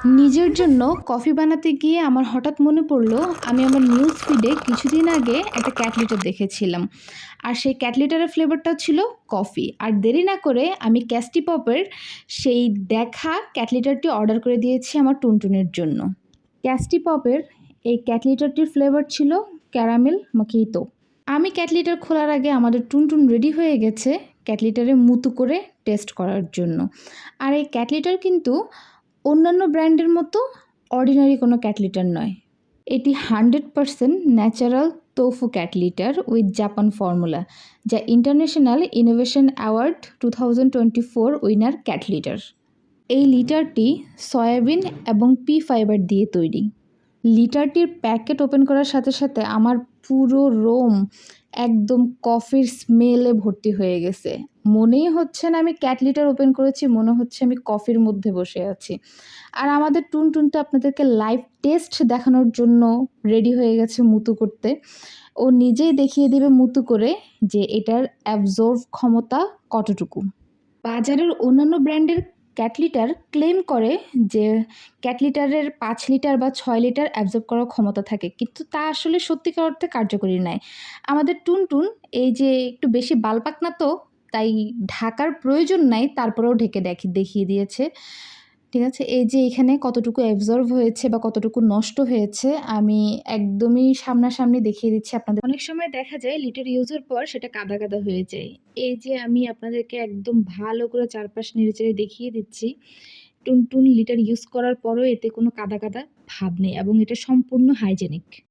নিজের জন্য কফি বানাতে গিয়ে আমার হঠাৎ মনে পড়ল আমি আমার নিউজ ফিডে কিছুদিন আগে একটা ক্যাট লিটার দেখেছিলাম। আর সেই ক্যাট লিটারের ফ্লেভারটাও ছিল কফি। আর দেরি না করে আমি ক্যাস্টি পপের সেই দেখা ক্যাট লিটারটি অর্ডার করে দিয়েছি আমার টুনটুনের জন্য। ক্যাস্টি পপের এই ক্যাট লিটারটির ফ্লেভার ছিল ক্যারামেল মাখিতো। আমি ক্যাট লিটার খোলার আগে আমাদের টুনটুন রেডি হয়ে গেছে ক্যাট লিটারে মুতু করে টেস্ট করার জন্য। আর এই ক্যাট লিটার কিন্তু অন্যান্য ব্র্যান্ডের মতো অর্ডিনারি কোনো ক্যাট লিটার নয়। এটি 100% natural tofu cat litter with Japan formula, যা international innovation award 2024 winner cat litter. এই লিটারটি সয়াবিন এবং পি ফাইবার দিয়ে তৈরি। লিটারটির প্যাকেট ওপেন করার সাথে সাথে আমার পুরো রোম একদম কফির স্মেলে ভর্তি হয়ে গেছে। মনেই হচ্ছে না আমি ক্যাট লিটার ওপেন করেছি, মনে হচ্ছে আমি কফির মধ্যে বসে আছি। আর আমাদের টুনটুনটা আপনাদেরকে লাইভ টেস্ট দেখানোর জন্য রেডি হয়ে গেছে মুতু করতে। ও নিজেই দেখিয়ে দেবে মুতু করে যে এটার অ্যাবজর্ব ক্ষমতা কতটুকু। বাজারের অন্যান্য ব্র্যান্ডের ক্যাট লিটার ক্লেম করে যে ক্যাট লিটারের 5 লিটার বা 6 লিটার অ্যাবজর্ব করার ক্ষমতা থাকে, কিন্তু তা আসলে সত্যিকার অর্থে কার্যকরী নয়। আমাদের টুনটুন এই যে একটু বেশি বালপাকনা, তো তাই ঢাকার প্রয়োজন নাই, তারপরেও ঢেকে দেখিয়ে দিয়েছে। ঠিক আছে, এই যে এখানে কতটুকু অ্যাবজর্ব হয়েছে বা কতটুকু নষ্ট হয়েছে আমি একদমই সামনাসামনি দেখিয়ে দিচ্ছি আপনাদের। অনেক সময় দেখা যায় লিটার ইউজের পর সেটা কাদা কাদা হয়ে যায়। এই যে আমি আপনাদেরকে একদম ভালো করে চারপাশ নেড়েচেড়ে দেখিয়ে দিচ্ছি। টুনটুন লিটার ইউজ করার পরও এতে কোনো কাদা কাদা ভাব নেই এবং এটা সম্পূর্ণ হাইজেনিক।